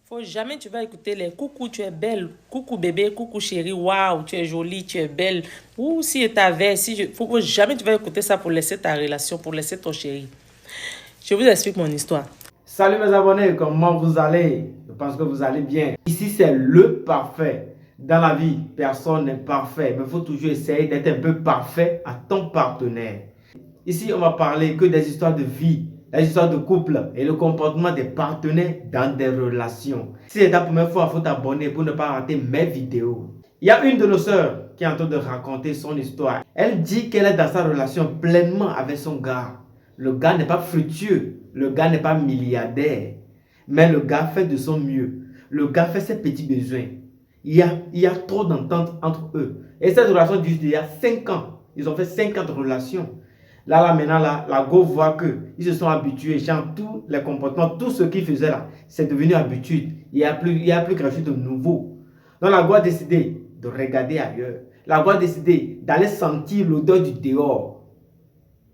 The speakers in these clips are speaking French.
Faut jamais tu vas écouter les coucou, tu es belle, coucou bébé, coucou chérie, waouh, tu es jolie, tu es belle. Ou si est avec, faut jamais tu vas écouter ça pour laisser ta relation, pour laisser ton chéri. Je vous explique mon histoire. Salut mes abonnés, comment vous allez? Je pense que vous allez bien. Ici, c'est le parfait. Dans la vie, personne n'est parfait, mais il faut toujours essayer d'être un peu parfait à ton partenaire. Ici, on va parler que des histoires de vie, des histoires de couple et le comportement des partenaires dans des relations. Si c'est ta première fois, il faut t'abonner pour ne pas rater mes vidéos. Il y a une de nos sœurs qui est en train de raconter son histoire. Elle dit qu'elle est dans sa relation pleinement avec son gars. Le gars n'est pas fructueux, le gars n'est pas milliardaire, mais le gars fait de son mieux. Le gars fait ses petits besoins. Il y a trop d'entente entre eux. Et cette relation dure il y a 5 ans. Ils ont fait 5 ans de relation. Maintenant, la go voit qu'ils se sont habitués. Genre, tous les comportements, tout ce qu'ils faisaient là, c'est devenu habitude. Il n'y a plus quelque chose de nouveau. Donc, la go a décidé de regarder ailleurs. La go a décidé d'aller sentir l'odeur du dehors.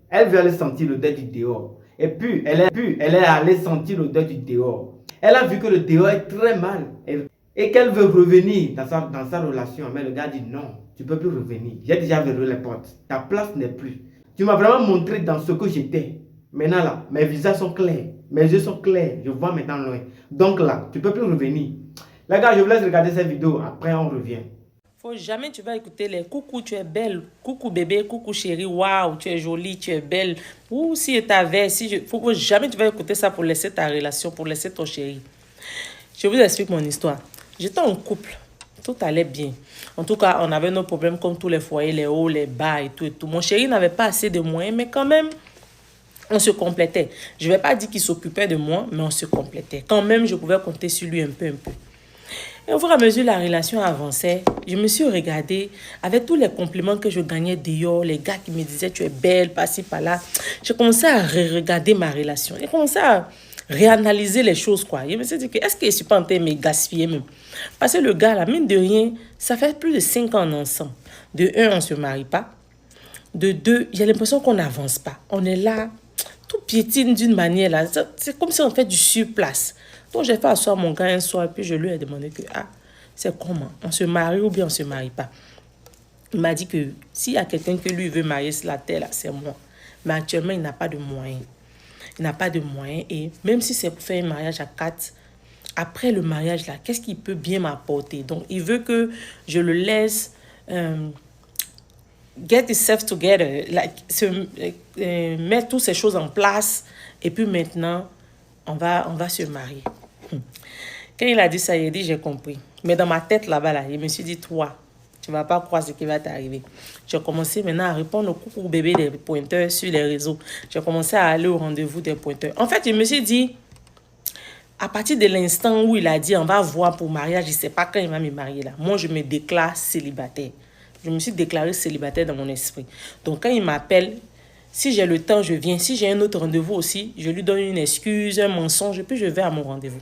Elle veut aller sentir l'odeur du dehors. Et puis, elle est allée sentir l'odeur du dehors. Elle a vu que le dehors est très mal. Et qu'elle veut revenir dans sa relation. Mais le gars dit non, tu ne peux plus revenir. J'ai déjà verrouillé les portes. Ta place n'est plus. Tu m'as vraiment montré dans ce que j'étais. Maintenant là, mes visages sont clairs. Mes yeux sont clairs. Je vois maintenant loin. Donc là, tu ne peux plus revenir. Les gars, je vous laisse regarder cette vidéo. Après, on revient. Faut jamais tu vas écouter les coucou, tu es belle, coucou bébé, coucou chérie, waouh, tu es jolie, tu es belle. Ou si est avec, faut jamais tu vas écouter ça pour laisser ta relation, pour laisser ton chéri. Je vous explique mon histoire. J'étais en couple. Tout allait bien. En tout cas, on avait nos problèmes comme tous les foyers, les hauts, les bas et tout et tout. Mon chéri n'avait pas assez de moyens, mais quand même, on se complétait. Je ne vais pas dire qu'il s'occupait de moi, mais on se complétait. Quand même, je pouvais compter sur lui un peu. Et au fur et à mesure la relation avançait, je me suis regardée avec tous les compliments que je gagnais dehors, les gars qui me disaient tu es belle, par-ci, par-là. J'ai commencé à regarder ma relation. J'ai commencé à réanalyser les choses, quoi. Je me suis dit que est-ce que je ne suis pas en train de me gaspiller même? Parce que le gars, là, mine de rien, ça fait plus de 5 ans ensemble. De un, on ne se marie pas. De deux, j'ai l'impression qu'on n'avance pas. On est là, tout piétine d'une manière, là. C'est comme si on fait du surplace. Donc, j'ai fait asseoir mon gars un soir et puis je lui ai demandé que, c'est comment? On se marie ou bien on ne se marie pas? Il m'a dit que s'il y a quelqu'un que lui veut marier sur la terre, là, c'est moi. Mais actuellement, il n'a pas de moyens. Il n'a pas de moyens et même si c'est pour faire un mariage à 4, après le mariage, là, qu'est-ce qu'il peut bien m'apporter? Donc, il veut que je le laisse get himself together, mettre toutes ces choses en place et puis maintenant, on va se marier. Quand il a dit ça, il a dit, j'ai compris. Mais dans ma tête là-bas, là, je me suis dit, toi, tu ne vas pas croire ce qui va t'arriver. J'ai commencé maintenant à répondre aux coucou bébé des pointeurs sur les réseaux. J'ai commencé à aller au rendez-vous des pointeurs. En fait, je me suis dit, à partir de l'instant où il a dit, on va voir pour mariage, je ne sais pas quand il va me marier là. Moi, je me déclare célibataire. Je me suis déclarée célibataire dans mon esprit. Donc, quand il m'appelle, si j'ai le temps, je viens. Si j'ai un autre rendez-vous aussi, je lui donne une excuse, un mensonge, puis je vais à mon rendez-vous.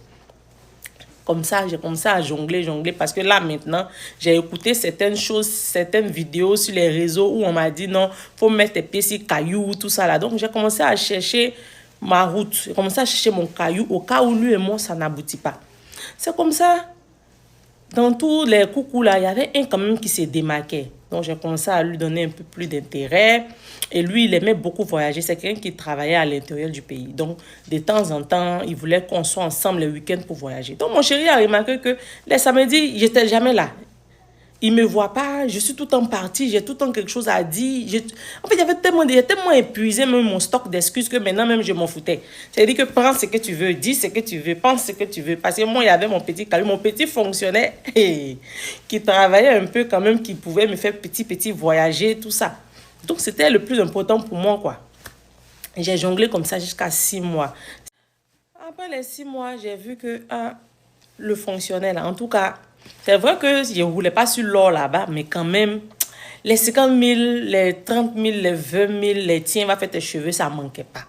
Comme ça, j'ai commencé à jongler, parce que là, maintenant, j'ai écouté certaines choses, certaines vidéos sur les réseaux où on m'a dit, non, faut mettre tes pieds sur cailloux, tout ça là. Donc, j'ai commencé à chercher ma route. J'ai commencé à chercher mon caillou au cas où lui et moi, ça n'aboutit pas. C'est comme ça. Dans tous les coucous là, il y avait un quand même qui se démarquait. Donc, j'ai commencé à lui donner un peu plus d'intérêt. Et lui, il aimait beaucoup voyager. C'est quelqu'un qui travaillait à l'intérieur du pays. Donc, de temps en temps, il voulait qu'on soit ensemble les week-ends pour voyager. Donc, mon chéri a remarqué que les samedis, je n'étais jamais là. Il ne me voit pas, je suis tout le temps partie, j'ai tout le temps quelque chose à dire. En fait, j'avais tellement épuisé même mon stock d'excuses que maintenant même je m'en foutais. C'est-à-dire que prends ce que tu veux, dis ce que tu veux, pense ce que tu veux. Parce que moi, il y avait mon petit caillou, mon petit fonctionnaire qui travaillait un peu quand même, qui pouvait me faire petit voyager, tout ça. Donc, c'était le plus important pour moi, quoi. J'ai jonglé comme ça jusqu'à 6 mois. Après les 6 mois, j'ai vu que le fonctionnaire, là, en tout cas, c'est vrai que je ne roulais pas sur l'or là-bas, mais quand même, les 50 000, les 30 000, les 20 000, les tiens, va faire tes cheveux, ça ne manquait pas.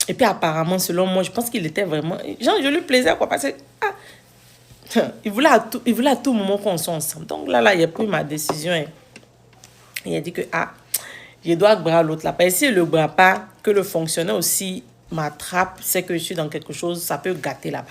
Et puis apparemment, selon moi, je pense qu'il était vraiment... Genre, je lui plaisais, quoi, parce que... il voulait à tout moment qu'on soit ensemble. Donc là, il a pris ma décision. Et il a dit que, je dois bras l'autre là. Parce que si je ne le bras pas, que le fonctionnaire aussi m'attrape, c'est que je suis dans quelque chose, ça peut gâter là-bas.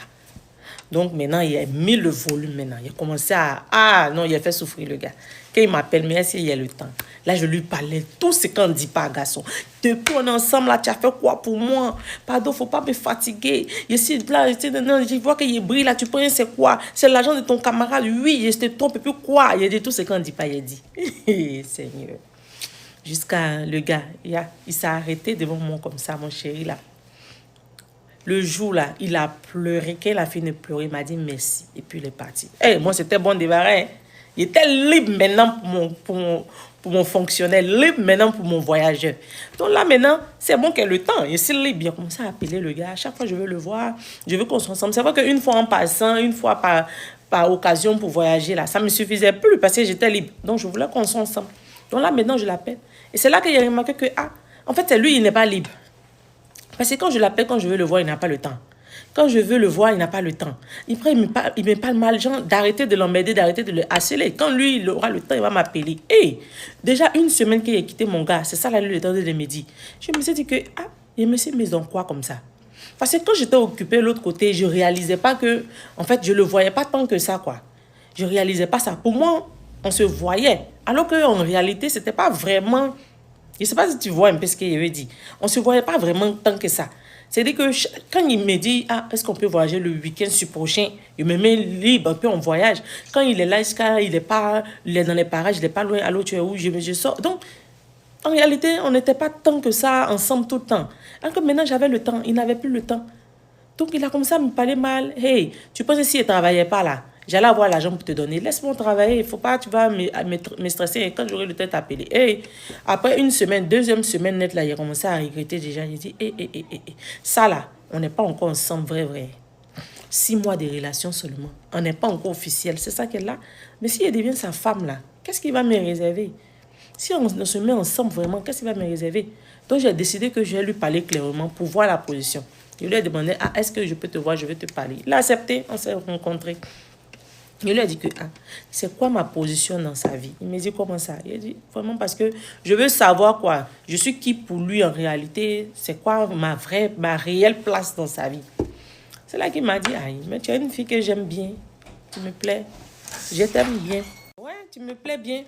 Donc maintenant, il a mis le volume maintenant. Il a commencé à... Ah non, il a fait souffrir le gars. Quand il m'appelle, mais est-ce qu'il y a le temps? Là, je lui parlais tout ce qu'on ne dit pas, garçon. Depuis on est ensemble, là, tu as fait quoi pour moi? Pardon, faut pas me fatiguer. Ici, là, je vois qu'il brille, là, tu prends, c'est quoi? C'est l'argent de ton camarade. Oui, je te trompe, et puis quoi? Il a dit tout ce qu'on ne dit pas, il a dit. Seigneur. Jusqu'à le gars, il s'est arrêté devant moi comme ça, mon chéri, là. Le jour là, il a pleuré. Quand il a fini de pleurer, il m'a dit merci. Et puis il est parti. Hey, moi, c'était bon débarras. Hein? Il était libre maintenant pour mon fonctionnaire, libre maintenant pour mon voyageur. Donc là, maintenant, c'est bon qu'il y ait le temps. Il est libre. Il a commencé à appeler le gars. À chaque fois, je veux le voir. Je veux qu'on soit ensemble. C'est vrai qu'une fois en passant, une fois par occasion pour voyager, là, ça ne me suffisait plus parce que j'étais libre. Donc, je voulais qu'on soit ensemble. Donc là, maintenant, je l'appelle. Et c'est là qu'il a remarqué que, en fait, c'est lui, il n'est pas libre. Parce que quand je l'appelle, quand je veux le voir, il n'a pas le temps. Quand je veux le voir, il n'a pas le temps. Il me parle mal, genre, d'arrêter de l'emmerder, d'arrêter de le harceler. Quand lui, il aura le temps, il va m'appeler. Hey, déjà une semaine qu'il a quitté mon gars, c'est ça là, le temps de me dire. Je me suis dit que, il me s'est mis dans quoi comme ça? Parce que quand j'étais occupée de l'autre côté, je ne réalisais pas que, en fait, je ne le voyais pas tant que ça, quoi. Je ne réalisais pas ça. Pour moi, on se voyait. Alors qu'en réalité, ce n'était pas vraiment... Je ne sais pas si tu vois un peu ce qu'il veut dire. On ne se voyait pas vraiment tant que ça. C'est-à-dire que quand il me dit, est-ce qu'on peut voyager le week-end prochain, il me met libre, un peu en voyage. Quand il est là, il est dans les parages, il n'est pas loin, à l'autre, tu es où, je sors. Donc, en réalité, on n'était pas tant que ça ensemble tout le temps. Alors que maintenant, j'avais le temps, il n'avait plus le temps. Donc, il a commencé à me parler mal. Hey, tu penses que s'il ne travaillait pas là, j'allais avoir l'argent pour te donner. Laisse-moi travailler. Il ne faut pas, tu vas me stresser. Et quand j'aurai le temps de t'appeler. Hey, après une semaine, deuxième semaine net, là, il a commencé à regretter déjà. Il dit, ça là, on n'est pas encore ensemble, vrai. 6 mois de relation seulement. On n'est pas encore officiel. C'est ça qu'elle a. Mais si elle devient sa femme là, qu'est-ce qu'il va me réserver? Si on se met ensemble vraiment, qu'est-ce qu'il va me réserver? Donc j'ai décidé que je vais lui parler clairement pour voir la position. Je lui ai demandé, est-ce que je peux te voir, je vais te parler. Il a accepté, on s'est rencontrés. Je lui ai dit que, c'est quoi ma position dans sa vie? Il me dit, comment ça? Il a dit, vraiment parce que je veux savoir quoi. Je suis qui pour lui en réalité? C'est quoi ma réelle place dans sa vie? C'est là qu'il m'a dit, mais tu es une fille que j'aime bien. Tu me plais. Je t'aime bien. Ouais, tu me plais bien.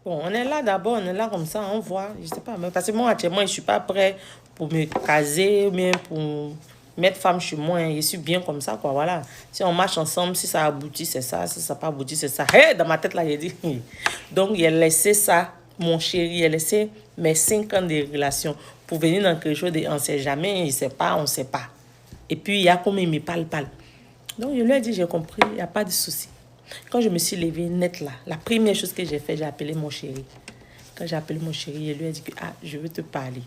Bon, on est là d'abord, on est là comme ça, on voit. Je sais pas, mais parce que moi, actuellement, je ne suis pas prêt pour me caser, ou bien pour... mettre femme chez moi, je suis bien comme ça, quoi, voilà. Si on marche ensemble, si ça aboutit, c'est ça. Si ça n'a pas abouti, c'est ça. Hey, dans ma tête, là, j'ai dit. Donc, il a laissé ça, mon chéri, il a laissé mes 5 ans de relation pour venir dans quelque chose de on ne sait jamais, il ne sait pas, on ne sait pas. Et puis, il y a comme il me parle. Donc, je lui ai dit, j'ai compris, il n'y a pas de souci. Quand je me suis levée net là, la première chose que j'ai fait, j'ai appelé mon chéri. Quand j'ai appelé mon chéri, je lui ai dit que, je veux te parler.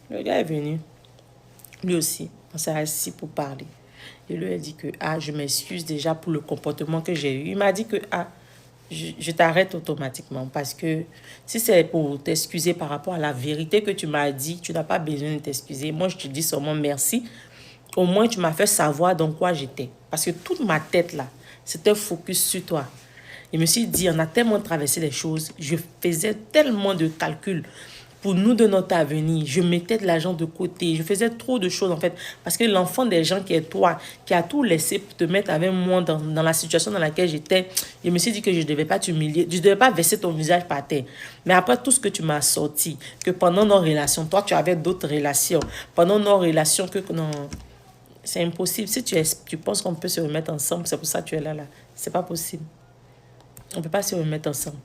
Le gars est venu, lui aussi. On s'est assis pour parler. Je lui ai dit que, je m'excuse déjà pour le comportement que j'ai eu. Il m'a dit que, je t'arrête automatiquement parce que si c'est pour t'excuser par rapport à la vérité que tu m'as dit, tu n'as pas besoin de t'excuser. Moi, je te dis seulement merci. Au moins, tu m'as fait savoir dans quoi j'étais. Parce que toute ma tête, là, c'était focus sur toi. Je me suis dit, on a tellement traversé les choses. Je faisais tellement de calculs pour nous de notre avenir. Je mettais de l'argent de côté. Je faisais trop de choses, en fait. Parce que l'enfant des gens qui est toi, qui a tout laissé pour te mettre avec moi dans la situation dans laquelle j'étais, je me suis dit que je ne devais pas t'humilier. Je ne devais pas verser ton visage par terre. Mais après tout ce que tu m'as sorti, que pendant nos relations, toi, tu avais d'autres relations. Pendant nos relations, non, c'est impossible. Si tu penses qu'on peut se remettre ensemble, c'est pour ça que tu es là. C'est pas possible. On ne peut pas se remettre ensemble.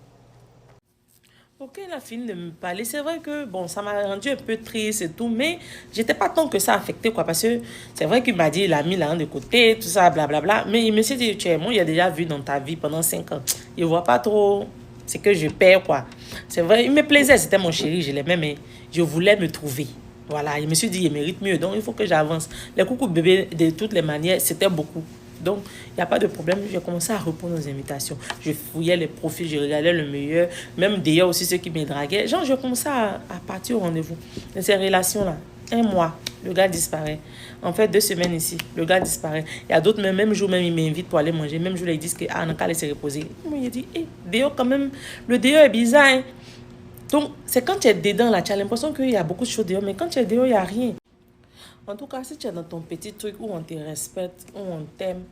Ok, il a fini de me parler. C'est vrai que, bon, ça m'a rendu un peu triste et tout, mais j'étais pas tant que ça affecté, quoi, parce que c'est vrai qu'il m'a dit, il a mis l'argent de côté, tout ça, blablabla. Mais il me s'est dit, moi, il a déjà vu dans ta vie pendant 5 ans. Il voit pas trop ce que je perds, quoi. C'est vrai, il me plaisait, c'était mon chéri, je l'aimais, mais je voulais me trouver. Voilà, il me suis dit, il mérite mieux, donc il faut que j'avance. Les coucou bébés, de toutes les manières, c'était beaucoup. Donc, il n'y a pas de problème. J'ai commencé à répondre aux invitations. Je fouillais les profils, je regardais le meilleur. Même d'ailleurs aussi ceux qui me draguaient. Genre, je commençais à partir au rendez-vous. Dans ces relations-là, 1 mois, le gars disparaît. En fait, 2 semaines ici, le gars disparaît. Il y a d'autres, même jour, même, ils m'invitent pour aller manger. Même jour, ils disent que, on n'a qu'à laisser reposer. Moi, il dit, d'ailleurs, quand même, le dehors est bizarre, hein. Donc, c'est quand tu es dedans, là, tu as l'impression qu'il y a beaucoup de choses dehors, mais quand tu es dehors, il n'y a rien. En tout cas, si tu es dans ton petit truc où on te respecte, où on t'aime,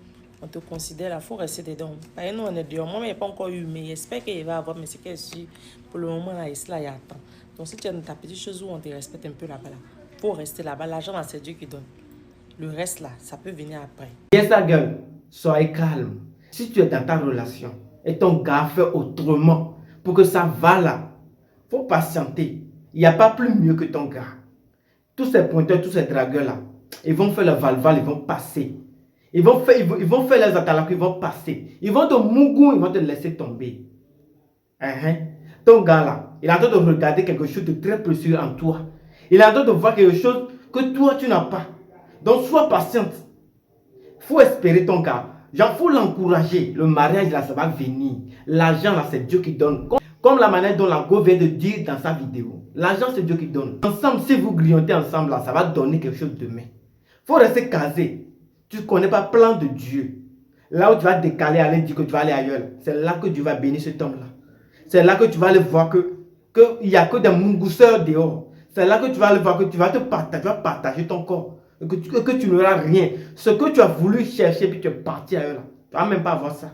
on te considère, il faut rester dedans. Parce que nous, on est dehors. Moi, je n'ai pas encore eu, mais j'espère qu'il va avoir, mais c'est qu'elle suit. Pour le moment, là, il y a temps. Donc, si tu es dans ta petite chose où on te respecte un peu là-bas, il faut rester là-bas. L'argent, là, c'est Dieu qui donne. Le reste, là, ça peut venir après. Yes, la gueule, soyez calme. Si tu es dans ta relation et ton gars fait autrement pour que ça va là, faut patienter. Il n'y a pas plus mieux que ton gars. Tous ces pointeurs, tous ces dragueurs là, ils vont faire le val-val, ils vont passer. Ils vont faire les atalaks, ils vont passer. Ils vont te mougou, ils vont te laisser tomber. Ton gars là, il est en train de regarder quelque chose de très précieux en toi. Il est en train de voir quelque chose que toi tu n'as pas. Donc sois patiente. Faut espérer ton gars. Genre, faut l'encourager. Le mariage là, ça va venir. L'argent là, c'est Dieu qui donne. Comme la manière dont la go vient de dire dans sa vidéo. L'argent, c'est Dieu qui donne. Ensemble, si vous grignotez ensemble là, ça va donner quelque chose demain. Faut rester casé. Tu ne connais pas le plan de Dieu. Là où tu vas décaler, aller dire que tu vas aller ailleurs, c'est là que Dieu va bénir cet homme là. C'est là que tu vas aller voir que il n'y a que des mungousseurs dehors. C'est là que tu vas aller voir que tu vas partager ton corps. Que tu n'auras rien. Ce que tu as voulu chercher, puis tu es parti ailleurs là. Tu ne vas même pas avoir ça.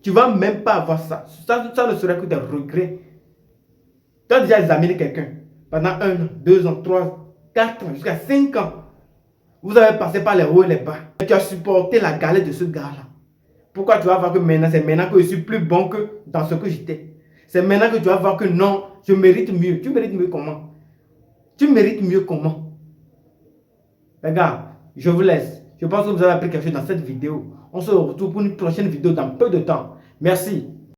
Tu ne vas même pas avoir ça. Ça ne serait que des regrets. Tu as déjà examiné quelqu'un pendant 1 an, 2 ans, 3 ans, 4 ans, jusqu'à 5 ans. Vous avez passé par les hauts et les bas. Et tu as supporté la galère de ce gars-là. Pourquoi tu vas voir que maintenant, c'est maintenant que je suis plus bon que dans ce que j'étais. C'est maintenant que tu vas voir que non, je mérite mieux. Tu mérites mieux comment? Tu mérites mieux comment? Les gars, je vous laisse. Je pense que vous avez appris quelque chose dans cette vidéo. On se retrouve pour une prochaine vidéo dans peu de temps. Merci.